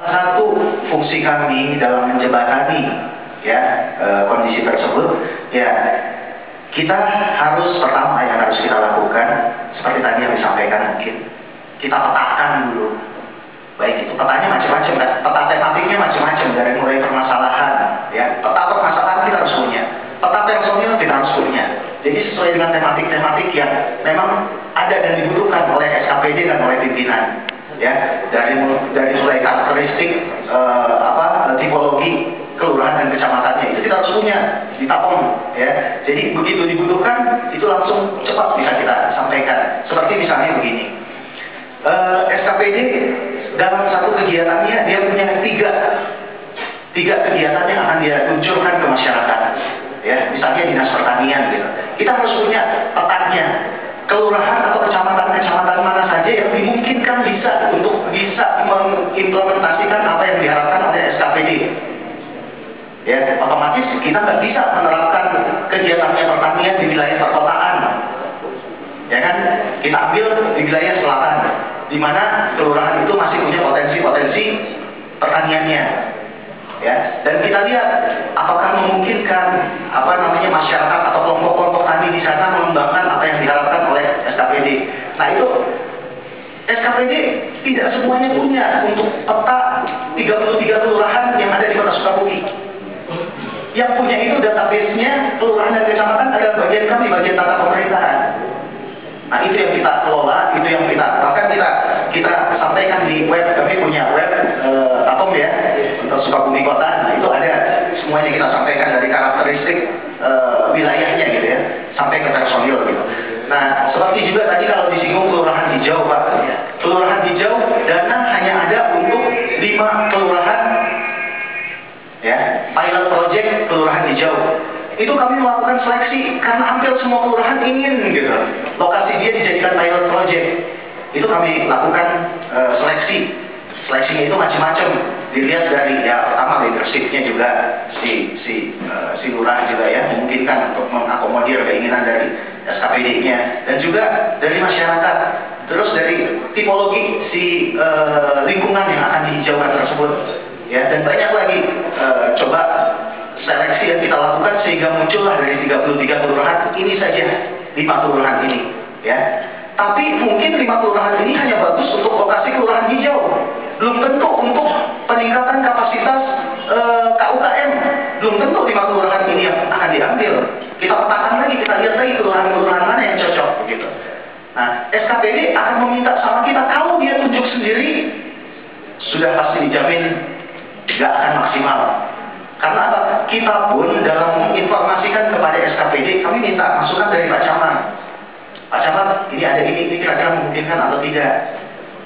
Satu fungsi kami dalam menjembatani ya kondisi tersebut, ya kita harus pertama yang harus kita lakukan seperti tadi yang disampaikan, mungkin kita petakan dulu. Baik itu petanya macam-macam, peta tematiknya macam-macam, dari mulai permasalahan, ya peta permasalahan kita harus punya, peta personil kita harus punya. Jadi sesuai dengan tematik-tematik yang memang ada dan dibutuhkan oleh SKPD dan oleh pimpinan. Ya, dari mulai karakteristik tipologi kelurahan dan kecamatannya itu kita harus punya di Tapong, ya. Jadi begitu dibutuhkan itu langsung cepat bisa kita sampaikan. Seperti misalnya begini, SKPD dalam satu kegiatannya dia punya tiga kegiatan yang akan dia luncurkan ke masyarakat, ya. Misalnya dinas pertanian gitu. Kita harus punya petanya. Kelurahan atau kecamatan mana saja yang dimungkinkan bisa mengimplementasikan apa yang diharapkan oleh SKPD. Ya, otomatis kita nggak bisa menerapkan kegiatannya pertanian di wilayah perkotaan. Ya kan? Kita ambil di wilayah selatan, di mana kelurahan itu masih punya potensi-potensi pertaniannya. Ya, dan kita lihat apakah memungkinkan masyarakat atau kelompok-kelompok tani di sana mengembangkan apa yang diharapkan oleh SKPD. Nah itu SKPD tidak semuanya punya untuk peta 33 kelurahan yang ada di Kota Sukabumi. Yang punya itu database-nya kelurahan dan kecamatan adalah bagian kami, bagian tata pemerintahan. Nah itu yang kita kelola, itu yang bahkan kita sampaikan di web. Kami punya web Tapong ya, untuk Sukabumi Kota. Nah itu ada semuanya kita sampaikan dari karakteristik wilayahnya gitu ya, sampai ke personil gitu. Nah seperti juga tadi kalau disinggung kelurahan hijau Pak, ya. Kelurahan hijau dana hanya ada untuk 5 kelurahan, ya, pilot project kelurahan hijau. Itu kami melakukan seleksi karena hampir semua kelurahan ingin gitu lokasi dia dijadikan pilot project. Itu kami lakukan seleksi. Seleksinya itu macam-macam. Dilihat dari pertama leadership-nya juga si lurah juga ya memungkinkan untuk mengakomodir keinginan dari SKPD-nya dan juga dari masyarakat. Terus dari tipologi lingkungan yang akan dihijaukan tersebut. Ya, dan banyak lagi coba seleksi yang kita lakukan sehingga muncullah dari 33 kelurahan ini saja 5 kelurahan ini, ya. Tapi mungkin 5 kelurahan ini hanya bagus untuk lokasi kelurahan hijau, belum tentu untuk peningkatan kapasitas KUKM, belum tentu 5 kelurahan ini yang akan diambil. Kita petakan lagi, kita lihat lagi kelurahan-kelurahan mana yang cocok, begitu. Nah, SKPD akan meminta sama kita, kalau dia tunjuk sendiri, sudah pasti dijamin tidak akan maksimal. Karena apa? Kita pun dalam menginformasikan kepada SKPD, kami minta masukan dari Pak Camat. Pak Camat, ini ada ini kira-kira memungkinkan atau tidak?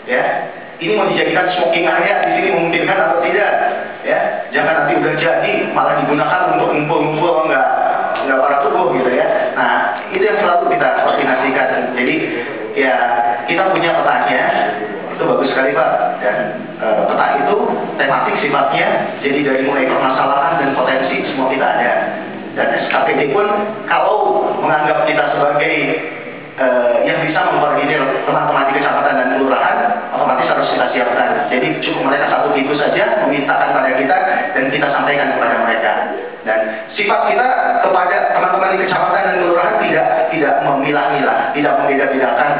Ya, ini mau dijadikan smoking area di sini memungkinkan atau tidak? Ya, jangan nanti udah jadi malah digunakan untuk ngumpul-ngumpul nggak para tubuh gitu ya. Nah, itu yang selalu kita koordinasikan. Jadi ya kita punya petanya. Itu bagus sekali Pak, dan peta itu tematik sifatnya, jadi dari mulai permasalahan dan potensi semua kita ada. Dan SKPD pun kalau menganggap kita sebagai yang bisa mengkoordinir teman-teman di kecamatan dan kelurahan, otomatis harus kita siapkan. Jadi cukup mereka satu pintu saja memintakan pada kita dan kita sampaikan kepada mereka. Dan sifat kita kepada teman-teman di kecamatan dan kelurahan tidak memilah-milah, tidak membeda-bedakan.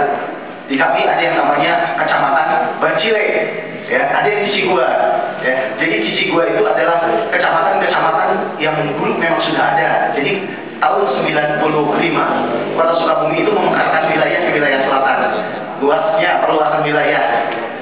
Di kami ada yang namanya kecamatan Bancile, ya, ada yang Cicigua, ya. Jadi Cicigua itu adalah kecamatan-kecamatan yang dulu memang sudah ada. Jadi tahun 95 Kota Sukabumi itu memekarkan wilayah ke wilayah selatan. Luasnya perluasan wilayah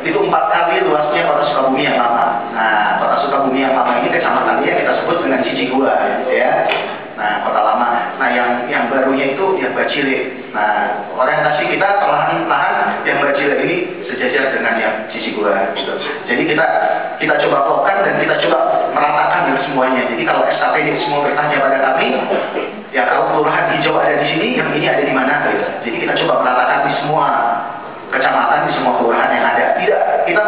itu 4 kali luasnya Kota Sukabumi yang lama. Nah, Kota Sukabumi yang lama ini kecamatannya kita sebut dengan Cicigua, ya. Nah, kota lama. Nah, yang barunya itu yang Bacile. Nah, orientasi kita perlahan-lahan yang Bacile ini sejajar dengan yang Cicigua gitu. Jadi kita coba klopkan dan kita coba meratakan dengan semuanya. Jadi kalau SKPD semua bertanya pada kami, ya kalau kelurahan hijau ada di sini, yang ini ada di mana gitu. Jadi kita coba meratakan di semua kecamatan, di semua kelurahan yang ada. Tidak, kita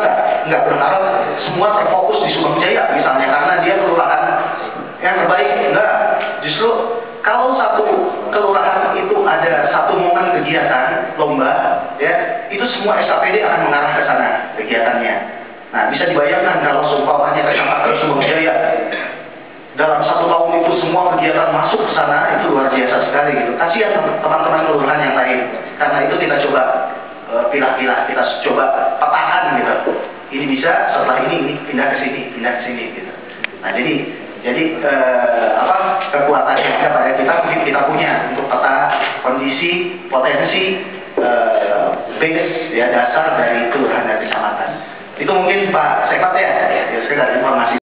nggak berharap semua terfokus di Subang Jaya misalnya karena dia kelurahan yang terbaik. Enggak, justru kalau satu kelurahan itu ada satu momen kegiatan lomba, ya itu semua SKPD akan mengarah ke sana kegiatannya. Nah, bisa dibayangkan kalau dalam 1 tahun itu semua kegiatan masuk ke sana, itu luar biasa sekali gitu. Kasihan teman-teman kelurahan yang lain, karena itu kita coba pilah-pilah, kita coba petakan gitu. Ini bisa, setelah ini pindah ke sini gitu. Nah jadi kekuatan yang ada pada kita mungkin kita punya untuk peta kondisi, potensi, base ya dasar dari kelurahan dan kecamatan. Itu mungkin Pak Sekap ya sekedar informasi.